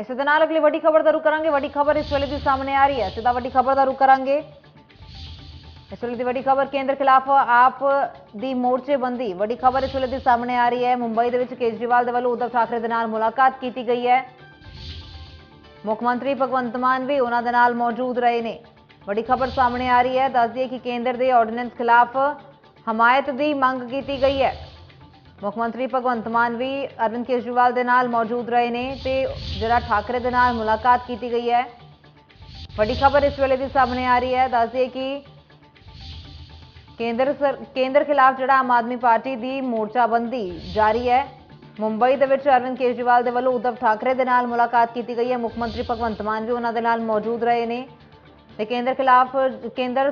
ਇਸੇ ਦੇ ਨਾਲ ਅਗਲੀ ਵੱਡੀ ਖਬਰ ਦਾ ਰੁਖ ਕਰਾਂਗੇ। ਵੱਡੀ ਖਬਰ ਇਸ ਵੇਲੇ ਦੀ ਸਾਹਮਣੇ ਆ ਰਹੀ ਹੈ। ਸਿੱਧਾ ਵੱਡੀ ਖਬਰ ਦਾ ਰੁਖ ਕਰਾਂਗੇ। ਇਸ ਵੇਲੇ ਦੀ ਵੱਡੀ ਖਬਰ ਕੇਂਦਰ ਖਿਲਾਫ ਆਪ ਦੀ ਮੋਰਚੇਬੰਦੀ। ਵੱਡੀ ਖਬਰ ਇਸ ਵੇਲੇ ਦੀ ਸਾਹਮਣੇ ਆ ਰਹੀ ਹੈ। ਮੁੰਬਈ ਦੇ ਵਿੱਚ ਕੇਜਰੀਵਾਲ ਦੇ ਵੱਲੋਂ ਉद्धਵ ਠਾਕਰੇ ਦੇ ਨਾਲ ਮੁਲਾਕਾਤ ਕੀਤੀ ਗਈ ਹੈ। ਮੁੱਖ ਮੰਤਰੀ ਭਗਵੰਤ ਮਾਨ ਵੀ ਉਹਨਾਂ ਦੇ ਨਾਲ ਮੌਜੂਦ ਰਹੇ ਨੇ। ਵੱਡੀ ਖਬਰ ਸਾਹਮਣੇ ਆ ਰਹੀ ਹੈ। ਦੱਸ ਦਈਏ ਕਿ ਕੇਂਦਰ ਦੇ ਆਰਡੀਨੈਂਸ ਖਿਲਾਫ ਹਮਾਇਤ ਦੀ ਮੰਗ ਕੀਤੀ ਗਈ ਹੈ। ਮੁੱਖ ਮੰਤਰੀ ਭਗਵੰਤ ਮਾਨ ਵੀ ਅਰਵਿੰਦ ਕੇਜਰੀਵਾਲ ਦੇ ਨਾਲ ਮੌਜੂਦ ਰਹੇ ਨੇ ਤੇ ਜਿਹੜਾ ਠਾਕਰੇ ਦੇ ਨਾਲ ਮੁਲਾਕਾਤ ਕੀਤੀ ਗਈ ਹੈ। ਵੱਡੀ ਖਬਰ ਇਸ ਵੇਲੇ ਦੀ ਸਾਹਮਣੇ ਆ ਰਹੀ ਹੈ। ਦੱਸ ਦਈਏ ਕਿ ਕੇਂਦਰ ਖਿਲਾਫ ਜਿਹੜਾ ਆਮ ਆਦਮੀ ਪਾਰਟੀ ਦੀ ਮੋਰਚਾਬੰਦੀ ਜਾਰੀ ਹੈ। ਮੁੰਬਈ ਦੇ ਵਿੱਚ ਅਰਵਿੰਦ ਕੇਜਰੀਵਾਲ ਦੇ ਵੱਲੋਂ ਉद्धਵ ਠਾਕਰੇ ਦੇ ਨਾਲ ਮੁਲਾਕਾਤ ਕੀਤੀ ਗਈ ਹੈ। ਮੁੱਖ ਮੰਤਰੀ ਭਗਵੰਤ ਮਾਨ ਵੀ ਉਹਨਾਂ ਦੇ ਨਾਲ ਮੌਜੂਦ ਰਹੇ ਨੇ ਤੇ ਕੇਂਦਰ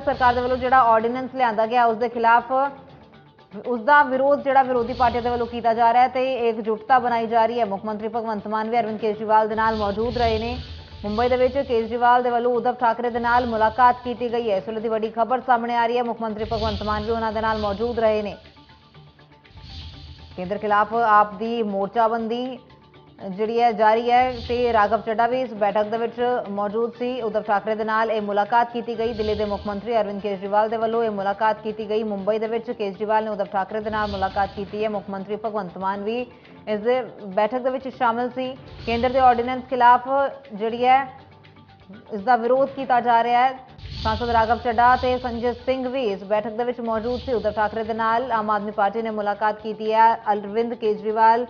ਸਰਕਾਰ ਦੇ ਵੱਲੋਂ ਜਿਹੜਾ ਆਰਡੀਨੈਂਸ ਲਿਆਂਦਾ ਗਿਆ ਉਸ ਦੇ ਖਿਲਾਫ उसका विरोध जो विरोधी पार्टियों के वालों किया जा रहा है तो एकजुटता बनाई जा रही है। मुख्य मंत्री भगवंत मान भी अरविंद केजरीवाल के नाल मौजूद रहे ने। मुंबई के केजरीवाल के वालों उद्धव ठाकरे के नाल मुलाकात की गई है। इस वे की वड्डी खबर सामने आ रही है। मुख्य मंत्री भगवंत मान भी उन्होंने नाल मौजूद रहे ने। केंद्र खिलाफ आप दी मोर्चाबंदी जी है जारी है तो राघव चड्ढा भी इस बैठक के मौजूद सी। उद्धव ठाकरे के नाल मुलाकात की गई। दिल्ली के मुख्य मंत्री अरविंद केजरीवाल के वालों मुलाकात की गई। मुंबई के केजरीवाल ने उद्धव ठाकरे के नाल मुलाकात की है। मुख्य मंत्री भगवंत मान भी इस बैठक के शामिल सी। केंद्र के ऑर्डीनेंस खिलाफ जी है इसका विरोध किया जा रहा है। सांसद राघव चड्ढा ते संजय सिंह भी इस बैठक के मौजूद थे। उद्धव ठाकरे के नाल आम आदमी पार्टी ने मुलाकात की है। अरविंद केजरीवाल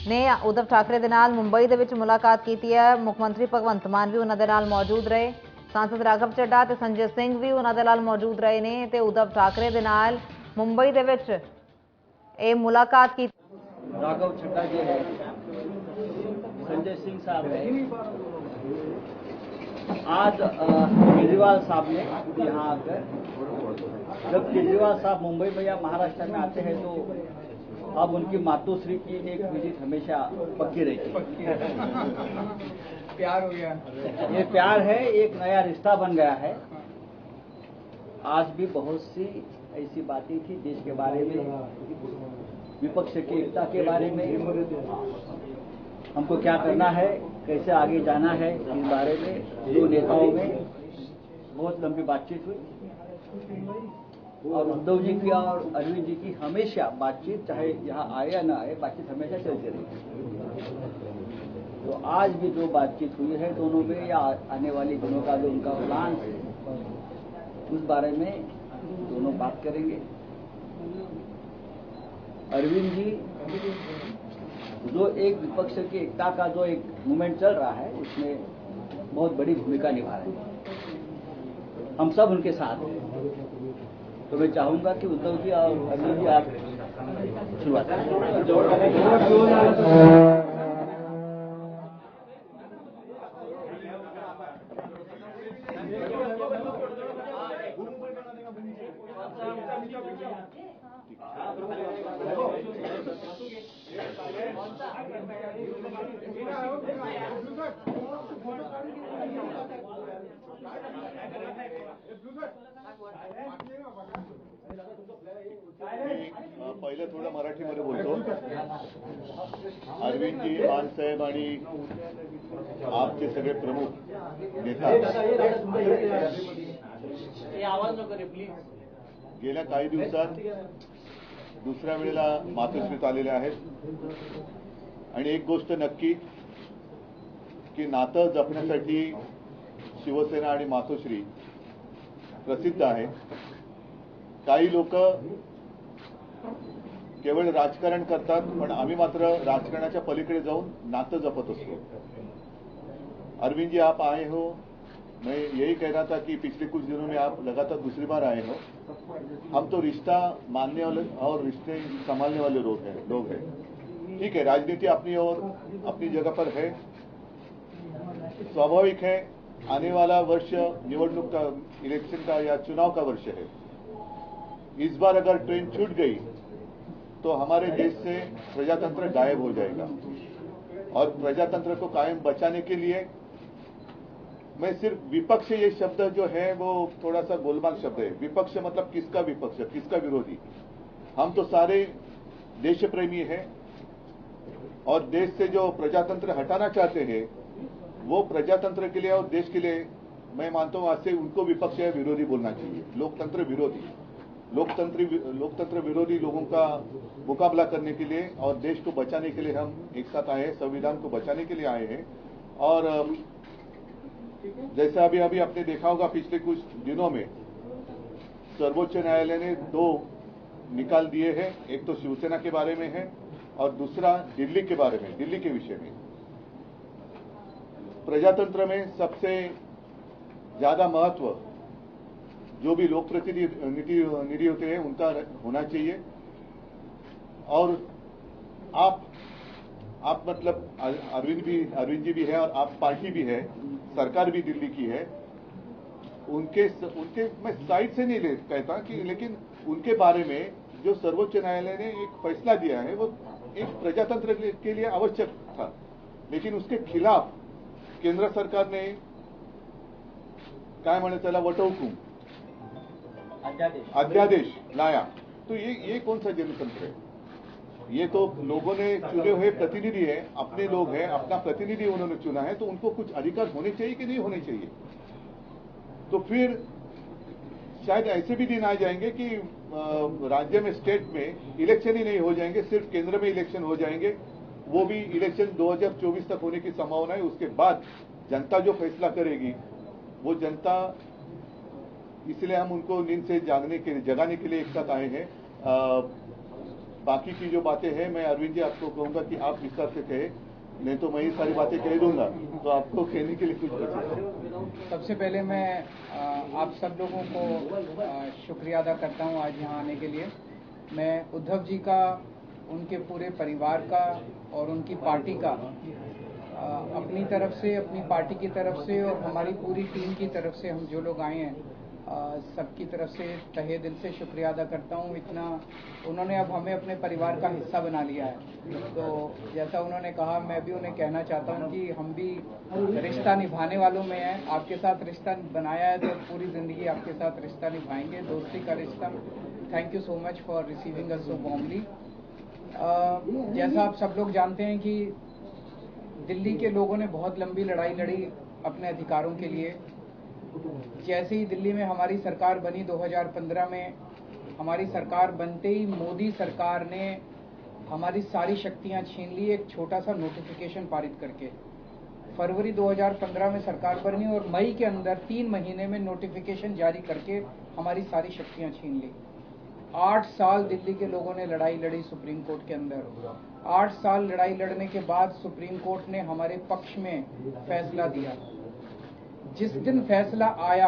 ने उद्धव ठाकरे के नाल मुंबई के मुलाकात की है। मुख्यमंत्री भगवंत मान भी उन्होंने नाल मौजूद रहे। सांसद राघव चड्ढा ते संजय सिंह भी उन्होंने नाल मौजूद रहे ने ते उद्धव ठाकरे के नाल मुंबई के विच ये मुलाकात की। राघव चड्ढा जी है, संजय सिंह साहब है। आज केजरीवाल साहब ने यहाँ आकर, जब केजरीवाल साहब मुंबई में या महाराष्ट्र में आते हैं तो अब उनकी मातोश्री की एक विजिट हमेशा पक्की रहती है। प्यार हो गया, ये प्यार है, एक नया रिश्ता बन गया है। आज भी बहुत सी ऐसी बातें थी देश के बारे में, विपक्ष की एकता के बारे में, हमको क्या करना है, कैसे आगे जाना है, इस बारे में दो नेताओं में बहुत लंबी बातचीत हुई। और उद्धव जी की और अरविंद जी की हमेशा बातचीत, चाहे यहाँ आए या ना आए, बातचीत हमेशा चलती रही। तो आज भी जो बातचीत हुई है दोनों में, या आने वाले दिनों का जो उनका प्लान है उस बारे में दोनों बात करेंगे। अरविंद जी जो एक विपक्ष की एकता का जो एक मूवमेंट चल रहा है उसमें बहुत बड़ी भूमिका निभा रहे हैं। हम सब उनके साथ हैं। तो मैं चाहूंगा कि उद्धव जी और अरविंद जी आप शुरुआत करें। पहिले थोडं मराठीमध्ये बोलतो। अरविंदजी, मानसाहेब आणि आपचे सगळे प्रमुख नेता गेल्या काही दिवसात दुसऱ्या वेळेला मातोश्रीत आलेले आहेत। आणि एक गोष्ट नक्की की नातं जपण्यासाठी शिवसेना आणि मातोश्री प्रसिद्ध आहे। काही लोक केवळ राजकारण करतात, पण आम्ही मात्र राजकारणाच्या पलीकडे जाऊन नातं जपत असतो। अरविंद जी, आप आए हो, मैं यही कह रहा था कि पिछले कुछ दिनों में आप लगातार दूसरी बार आए हो। हम तो रिश्ता मानने वाले और रिश्ते संभालने वाले लोग हैं। ठीक है, राजनीति अपनी और अपनी जगह पर है, स्वाभाविक है। आने वाला वर्ष निवडणूक का, इलेक्शन का या चुनाव का वर्ष है। इस बार अगर ट्रेन छूट गई तो हमारे देश से प्रजातंत्र गायब हो जाएगा। और प्रजातंत्र को कायम बचाने के लिए मैं सिर्फ विपक्ष, ये शब्द जो है वो थोड़ा सा गोलमाल शब्द है। विपक्ष मतलब किसका विपक्ष, किसका विरोधी? हम तो सारे देश प्रेमी हैं और देश से जो प्रजातंत्र हटाना चाहते हैं वो प्रजातंत्र के लिए और देश के लिए मैं मानता हूं आज से उनको विपक्ष या विरोधी बोलना चाहिए। लोकतंत्र विरोधी, लोकतंत्र विरोधी लोगों का मुकाबला करने के लिए और देश को बचाने के लिए हम एक साथ आए हैं, संविधान को बचाने के लिए आए हैं। और जैसा अभी आपने देखा होगा पिछले कुछ दिनों में सर्वोच्च न्यायालय ने 2 निकाल दिए हैं। एक तो शिवसेना के बारे में है और दूसरा दिल्ली के बारे में, दिल्ली के विषय में। प्रजातंत्र में सबसे ज्यादा महत्व जो भी लोक प्रतिनिधि होते हैं उनका होना चाहिए। और आप मतलब अरविंद जी भी है और आप पार्टी भी है, सरकार भी दिल्ली की है। उनके मैं साइड से नहीं कहता कि, लेकिन उनके बारे में जो सर्वोच्च न्यायालय ने एक फैसला दिया है वो एक प्रजातंत्र के लिए आवश्यक था, लेकिन उसके खिलाफ केंद्र सरकार ने काय म्हणे त्याला वटहुकूम अध्यादेश लाया। तो ये कौन सा जनतंत्र है? ये तो लोगों ने चुने हुए प्रतिनिधि है, अपने लोग हैं, अपना प्रतिनिधि उन्होंने चुना है, तो उनको कुछ अधिकार होने चाहिए कि नहीं होने चाहिए? तो फिर शायद ऐसे भी दिन आ जाएंगे कि राज्य में, स्टेट में इलेक्शन ही नहीं हो जाएंगे, सिर्फ केंद्र में इलेक्शन हो जाएंगे। वो भी इलेक्शन 2024 तक होने की संभावना है। उसके बाद जनता जो फैसला करेगी वो जनता, इसलिए हम उनको नींद से जगाने के लिए एक साथ आए हैं। बाकी की जो बातें हैं मैं अरविंद जी आपको कहूंगा कि आप विस्तार से कहे, नहीं तो मैं ये सारी बातें कह दूंगा तो आपको कहने के लिए कुछ बचेगा। सबसे पहले मैं आप सब लोगों को शुक्रिया अदा करता हूं आज यहाँ आने के लिए। मैं उद्धव जी का, उनके पूरे परिवार का और उनकी पार्टी का अपनी तरफ से, अपनी पार्टी की तरफ से और हमारी पूरी टीम की तरफ से, हम जो लोग आए हैं सबकी तरफ से तहे दिल से शुक्रिया अदा करता हूँ। इतना उन्होंने अब हमें अपने परिवार का हिस्सा बना लिया है। तो जैसा उन्होंने कहा, मैं भी उन्हें कहना चाहता हूँ कि हम भी रिश्ता निभाने वालों में हैं। आपके साथ रिश्ता बनाया है तो पूरी जिंदगी आपके साथ रिश्ता निभाएंगे, दोस्ती का रिश्ता। Thank you so much for receiving us so warmly. जैसा आप सब लोग जानते हैं कि दिल्ली के लोगों ने बहुत लंबी लड़ाई लड़ी अपने अधिकारों के लिए। जैसे ही दिल्ली में हमारी सरकार बनी 2015 में, हमारी सरकार बनते ही मोदी सरकार ने हमारी सारी शक्तियां छीन ली एक छोटा सा नोटिफिकेशन पारित करके। फरवरी 2015 में सरकार बनी और मई के अंदर 3 महीने में नोटिफिकेशन जारी करके हमारी सारी शक्तियां छीन ली। 8 साल दिल्ली के लोगों ने लड़ाई लड़ी सुप्रीम कोर्ट के अंदर। 8 साल लड़ाई लड़ने के बाद सुप्रीम कोर्ट ने हमारे पक्ष में फैसला दिया। जिस दिन फैसला आया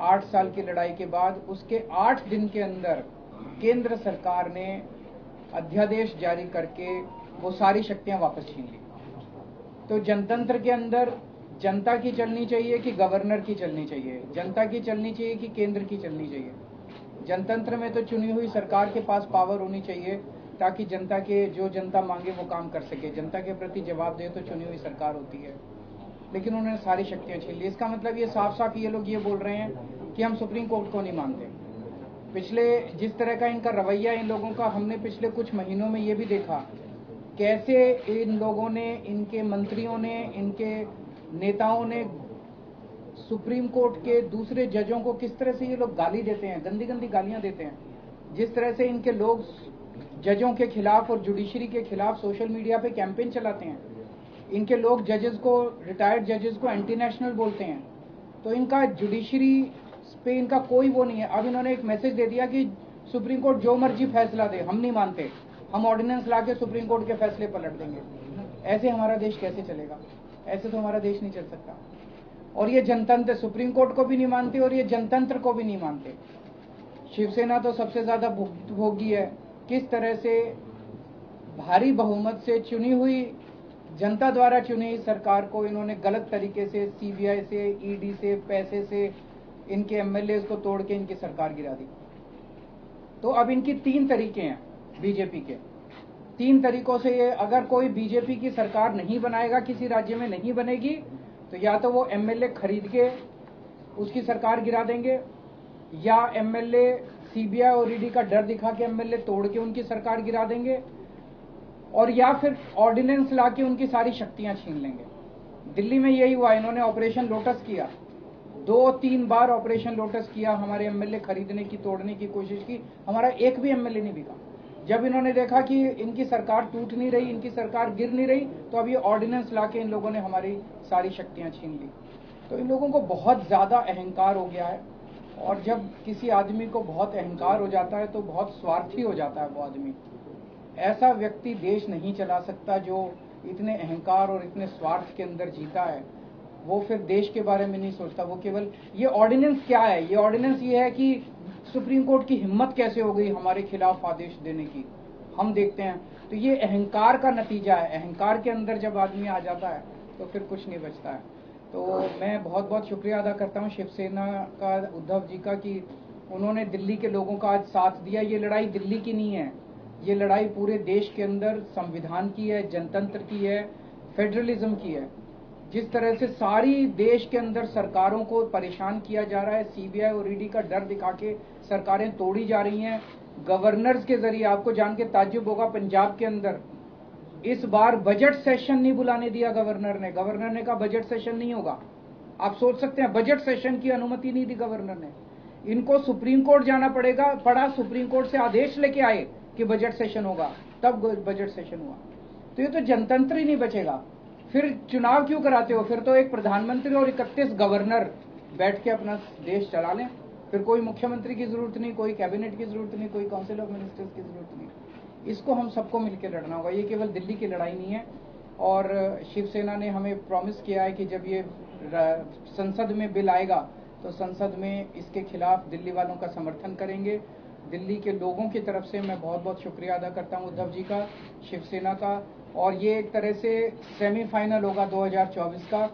8 साल की लड़ाई के बाद, उसके 8 दिन के अंदर केंद्र सरकार ने अध्यादेश जारी करके वो सारी शक्तियां वापस छीन ली। तो जनतंत्र के अंदर जनता की चलनी चाहिए कि गवर्नर की चलनी चाहिए, जनता की चलनी चाहिए कि केंद्र की चलनी चाहिए। जनतंत्र में तो चुनी हुई सरकार के पास पावर होनी चाहिए ताकि जनता के जो जनता मांगे वो काम कर सके, जनता के प्रति जवाब दे तो चुनी हुई सरकार होती है। लेकिन उन्होंने सारी शक्तियां छीन ली। इसका मतलब ये साफ साफ ये लोग ये बोल रहे हैं कि हम सुप्रीम कोर्ट को नहीं मानते। पिछले जिस तरह का इनका रवैया इन लोगों का हमने पिछले कुछ महीनों में ये भी देखा, कैसे इन लोगों ने, इनके मंत्रियों ने, इनके नेताओं ने सुप्रीम कोर्ट के दूसरे जजों को किस तरह से ये लोग गाली देते हैं, गंदी गंदी गालियां देते हैं। जिस तरह से इनके लोग जजों के खिलाफ और जुडिशरी के खिलाफ सोशल मीडिया पे कैंपेन चलाते हैं। इनके लोग जजेस को, रिटायर्ड जजेस को एंटी नेशनल बोलते हैं। तो इनका जुडिशरी पे इनका कोई वो नहीं है। अब इन्होंने एक मैसेज दे दिया कि सुप्रीम कोर्ट जो मर्जी फैसला दे, हम नहीं मानते, हम ऑर्डिनेंस ला के सुप्रीम कोर्ट के फैसले पलट देंगे। ऐसे हमारा देश कैसे चलेगा? ऐसे तो हमारा देश नहीं चल सकता। और ये जनतंत्र सुप्रीम कोर्ट को भी नहीं मानते और ये जनतंत्र को भी नहीं मानते। शिवसेना तो सबसे ज्यादा भुक्तभोगी है। किस तरह से भारी बहुमत से चुनी हुई, जनता द्वारा चुनी हुई सरकार को इन्होंने गलत तरीके से सीबीआई से, ईडी से, पैसे से इनके एमएलए को तोड़ के इनकी सरकार गिरा दी। तो अब इनकी 3 तरीके हैं बीजेपी के। 3 तरीकों से ये, अगर कोई बीजेपी की सरकार नहीं बनाएगा, किसी राज्य में नहीं बनेगी, तो या तो वो एमएलए खरीद के उसकी सरकार गिरा देंगे, या एमएलए सीबीआई और ईडी का डर दिखा के एमएलए तोड़ के उनकी सरकार गिरा देंगे, और या फिर ऑर्डिनेंस ला के उनकी सारी शक्तियां छीन लेंगे। दिल्ली में यही हुआ, इन्होंने ऑपरेशन लोटस किया, 2-3 बार ऑपरेशन लोटस किया, हमारे एमएलए खरीदने की, तोड़ने की कोशिश की, हमारा एक भी एमएलए नहीं बिका। जब इन्होंने देखा कि इनकी सरकार टूट नहीं रही, इनकी सरकार गिर नहीं रही, तो अब ये ऑर्डिनेंस लाके इन लोगों ने हमारी सारी शक्तियां छीन ली। तो इन लोगों को बहुत ज्यादा अहंकार हो गया है, और जब किसी आदमी को बहुत अहंकार हो जाता है तो बहुत स्वार्थी हो जाता है वो आदमी। ऐसा व्यक्ति देश नहीं चला सकता जो इतने अहंकार और इतने स्वार्थ के अंदर जीता है। वो फिर देश के बारे में नहीं सोचता, वो केवल ये ऑर्डिनेंस क्या है, ये ऑर्डिनेंस ये है कि सुप्रीम कोर्ट की हिम्मत कैसे हो गई हमारे खिलाफ आदेश देने की, हम देखते हैं। तो ये अहंकार का नतीजा है, अहंकार के अंदर जब आदमी आ जाता है तो फिर कुछ नहीं बचता है। तो मैं बहुत बहुत शुक्रिया अदा करता हूँ शिवसेना का, उद्धव जी का, कि उन्होंने दिल्ली के लोगों का आज साथ दिया। ये लड़ाई दिल्ली की नहीं है, ये लड़ाई पूरे देश के अंदर संविधान की है, जनतंत्र की है, फेडरलिज्म की है। जिस तरह से सारी देश के अंदर सरकारों को परेशान किया जा रहा है, सीबीआई और ईडी का डर दिखा के सरकारें तोड़ी जा रही हैं गवर्नर्स के जरिए। आपको जान के ताज्जुब होगा, पंजाब के अंदर इस बार बजट सेशन नहीं बुलाने दिया गवर्नर ने। गवर्नर ने कहा बजट सेशन नहीं होगा। आप सोच सकते हैं, बजट सेशन की अनुमति नहीं दी गवर्नर ने। इनको सुप्रीम कोर्ट जाना पड़ा, सुप्रीम कोर्ट से आदेश लेके आए कि बजट सेशन होगा, तब बजट सेशन हुआ। तो ये तो जनतंत्र ही नहीं बचेगा। फिर चुनाव क्यों कराते हो? फिर तो एक प्रधानमंत्री और 31 गवर्नर बैठ के अपना देश चला लें। फिर कोई मुख्यमंत्री की जरूरत नहीं, कोई कैबिनेट की जरूरत नहीं, कोई काउंसिल ऑफ मिनिस्टर्स की जरूरत नहीं। इसको हम सबको मिलकर लड़ना होगा। ये केवल दिल्ली की लड़ाई नहीं है। और शिवसेना ने हमें प्रॉमिस किया है कि जब ये संसद में बिल आएगा तो संसद में इसके खिलाफ दिल्ली वालों का समर्थन करेंगे। दिल्ली के लोगों की तरफ से मैं बहुत बहुत शुक्रिया अदा करता हूं उद्धव जी का, शिवसेना का। और ये एक तरह से सेमीफाइनल होगा 2024 का।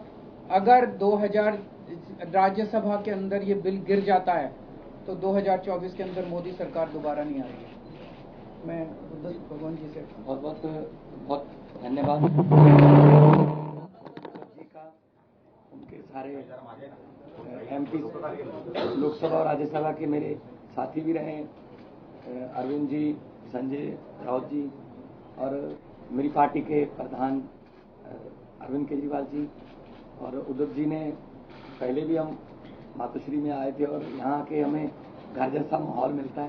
अगर 2000 राज्यसभा के अंदर ये बिल गिर जाता है तो 2024 के अंदर मोदी सरकार दोबारा नहीं आएगी। मैं भगवान जी से बहुत धन्यवाद जी का, उनके सारे एमपी लोकसभा और राज्यसभा के मेरे साथी भी रहे, अरविंद जी, संजय राउत जी, और मेरी पार्टी के प्रधान अरविंद केजरीवाल जी, और उद्धव जी ने पहले भी हम मातोश्री में आए थे और यहाँ के हमें घर जैसा माहौल मिलता है,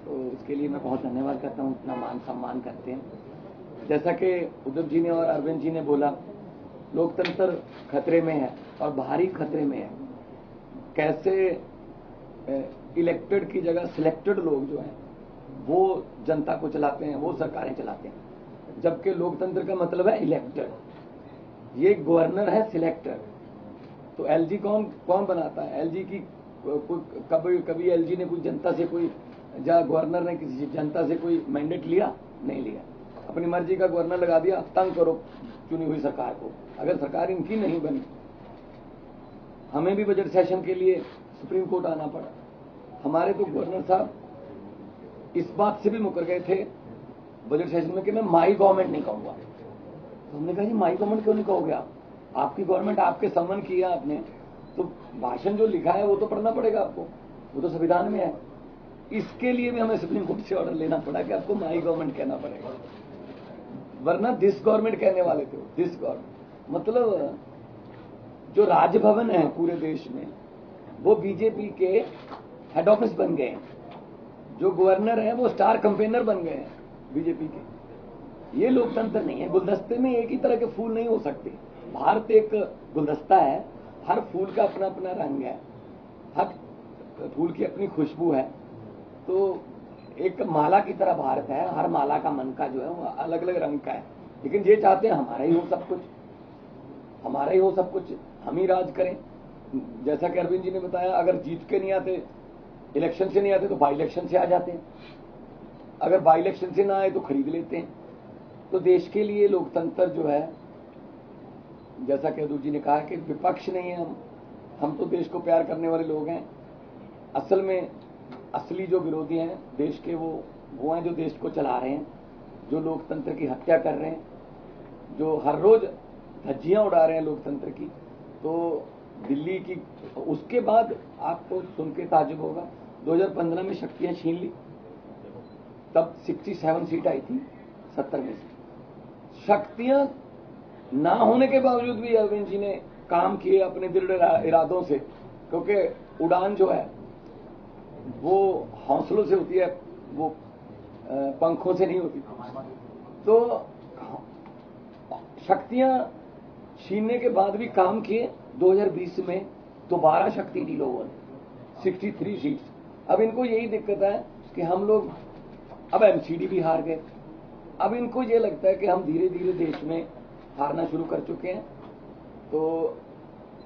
तो उसके लिए मैं बहुत धन्यवाद करता हूँ, इतना मान सम्मान करते हैं। जैसा कि उद्धव जी ने और अरविंद जी ने बोला, लोकतंत्र खतरे में है और भारी खतरे में है। कैसे इलेक्टेड की जगह सिलेक्टेड लोग जो हैं वो जनता को चलाते हैं, वो सरकारें चलाते हैं, जबकि लोकतंत्र का मतलब है इलेक्टेड। ये गवर्नर है सिलेक्टेड। तो एलजी कौन बनाता है? एलजी की कभी एलजी ने कोई जनता से कोई गवर्नर ने किसी जनता से कोई मैंडेट लिया? नहीं लिया। अपनी मर्जी का गवर्नर लगा दिया, तंग करो चुनी हुई सरकार को। अगर सरकार इनकी नहीं बनी, हमें भी बजट सेशन के लिए सुप्रीम कोर्ट आना पड़ा। हमारे तो गवर्नर साहब इस बात से भी मुकर गए थे बजट सेशन में कि मैं माई गवर्नमेंट नहीं कहूंगा। तो हमने कहा जी माई गवर्नमेंट क्यों नहीं कहोगे आप? आपकी गवर्नमेंट, आपके सम्मान किया आपने, तो भाषण जो लिखा है वो तो पढ़ना पड़ेगा आपको, वो तो संविधान में है। इसके लिए भी हमें सुप्रीम कोर्ट से ऑर्डर लेना पड़ा कि आपको माई गवर्नमेंट कहना पड़ेगा, वरना दिस गवर्नमेंट कहने वाले थे। दिस गवर्नमेंट मतलब जो राजभवन है पूरे देश में वो बीजेपी के हेड ऑफिस बन गए हैं, जो गवर्नर है वो स्टार कैंपेनर बन गए हैं बीजेपी के। ये लोकतंत्र नहीं है। गुलदस्ते में एक ही तरह के फूल नहीं हो सकते। भारत एक गुलदस्ता है, हर फूल का अपना अपना रंग है, हर फूल की अपनी खुशबू है। तो एक माला की तरह भारत है, हर माला का मन का जो है वो अलग अलग रंग का है। लेकिन ये चाहते हैं हमारा ही हो सब कुछ, हमारा ही हो सब कुछ, हम ही राज करें। जैसा कि अरविंद जी ने बताया, अगर जीत के नहीं आते, इलेक्शन से नहीं आते, तो बाई इलेक्शन से आ जाते हैं। अगर बाई इलेक्शन से ना आए तो खरीद लेते हैं। तो देश के लिए लोकतंत्र जो है, जैसा कि अदूर जी ने कहा कि विपक्ष नहीं है हम तो देश को प्यार करने वाले लोग हैं। असल में असली जो विरोधी हैं देश के, वो हैं जो देश को चला रहे हैं, जो लोकतंत्र की हत्या कर रहे हैं, जो हर रोज धज्जियां उड़ा रहे हैं लोकतंत्र की। तो दिल्ली की, उसके बाद आपको सुन के ताजुब होगा, 2015 में शक्तियां छीन ली, तब 67 सीट आई थी 70 में से। शक्तियां ना होने के बावजूद भी अरविंद जी ने काम किए अपने दृढ़ इरादों से, क्योंकि उड़ान जो है वो हौसलों से होती है, वो पंखों से नहीं होती। तो शक्तियां छीनने के बाद भी काम किए। 2020 में दोबारा शक्ति दी लोगों ने, 63 सीट्स। अब इनको यही दिक्कत है कि हम लोग अब एमसीडी भी हार गए। अब इनको ये लगता है कि हम धीरे धीरे देश में हारना शुरू कर चुके हैं। तो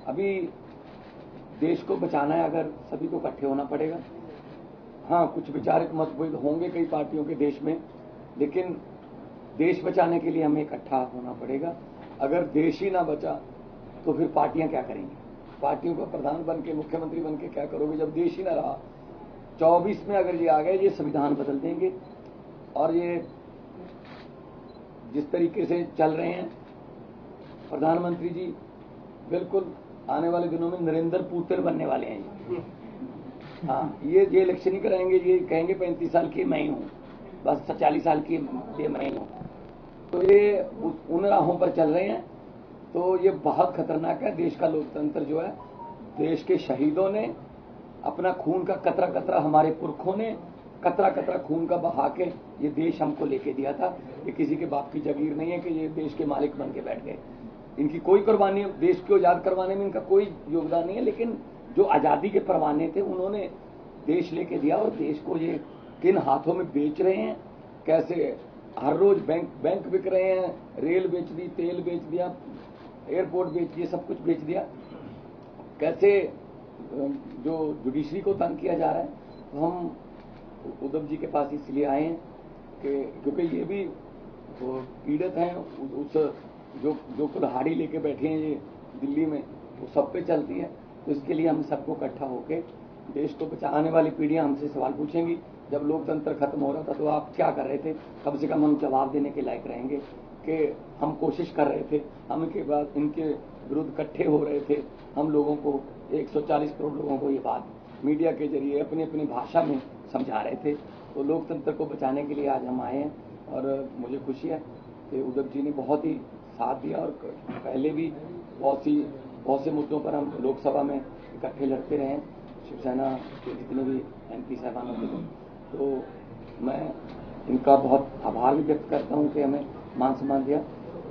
अभी देश को बचाना है, अगर सभी को इकट्ठे होना पड़ेगा। हाँ, कुछ विचारित मतभेद होंगे कई पार्टियों के देश में, लेकिन देश बचाने के लिए हमें इकट्ठा होना पड़ेगा। अगर देश ही ना बचा तो फिर पार्टियां क्या करेंगी? पार्टियों का प्रधान बन के, मुख्यमंत्री बन के क्या करोगे जब देश ही ना रहा? 24 में अगर ये आ गए, ये संविधान बदल देंगे। और ये जिस तरीके से चल रहे हैं प्रधानमंत्री जी, बिल्कुल आने वाले दिनों में नरेंद्र पुत्र बनने वाले हैं ये। हाँ, ये इलेक्शन ही कराएंगे, ये कहेंगे 35 साल की मैं ही हूँ, बस 40 साल की ये मैं ही हूँ। तो ये उन राहों पर चल रहे हैं। तो ये बहुत खतरनाक है। देश का लोकतंत्र जो है, देश के शहीदों ने अपना खून का कतरा कतरा, हमारे पुरखों ने कतरा कतरा खून का बहा के ये देश हमको लेके दिया था। ये किसी के बाप की जागीर नहीं है कि ये देश के मालिक बन के बैठ गए। इनकी कोई कुर्बानी, देश को आजाद करवाने में इनका कोई योगदान नहीं है, लेकिन जो आजादी के परवाने थे उन्होंने देश लेके दिया। और देश को ये किन हाथों में बेच रहे हैं, कैसे हर रोज बैंक बिक रहे हैं, रेल बेच दी, तेल बेच दिया, एयरपोर्ट बेच दिए, सब कुछ बेच दिया। कैसे जो जुडिशरी को तंग किया जा रहा है। तो हम उद्धव जी के पास इसलिए आए हैं कि क्योंकि ये भी पीड़ित हैं, उस जो कुल्हाड़ी लेके बैठे हैं ये दिल्ली में, वो सब पे चलती है। तो इसके लिए हम सबको इकट्ठा होकर देश को बचाने वाली पीढ़ियां हमसे सवाल पूछेंगी, जब लोकतंत्र खत्म हो रहा था तो आप क्या कर रहे थे? कम से कम हम जवाब देने के लायक रहेंगे कि हम कोशिश कर रहे थे, हम इनके बाद इनके विरुद्ध इकट्ठे हो रहे थे। हम लोगों को 140 करोड़ लोगों को ये बात मीडिया के जरिए अपनी अपनी भाषा में समझा रहे थे। तो लोकतंत्र को बचाने के लिए आज हम आए हैं। और मुझे खुशी है कि उद्धव जी ने बहुत ही साथ दिया, और पहले भी बहुत से मुद्दों पर हम लोकसभा में इकट्ठे लड़ते रहे हैं, शिवसेना के जितने भी MP साहबान होते थे। तो मैं इनका बहुत आभार भी व्यक्त करता हूं कि हमें मान सम्मान दिया,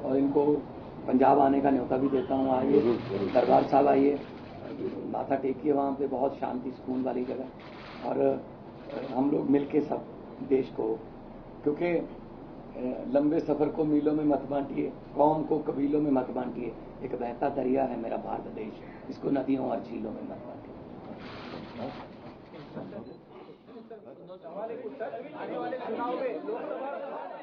और इनको पंजाब आने का न्योता भी देता हूं। आइए दरबार साहब, आइए माथा टेकिए, वहाँ पे बहुत शांति सुकून वाली जगह। और हम लोग मिलके सब देश को, क्योंकि लंबे सफर को मीलों में मत बांटिए, कौम को कबीलों में मत बांटिए। एक बहता दरिया है मेरा भारत देश, इसको नदियों और झीलों में मत बांटिए। आने वाले चुनाव में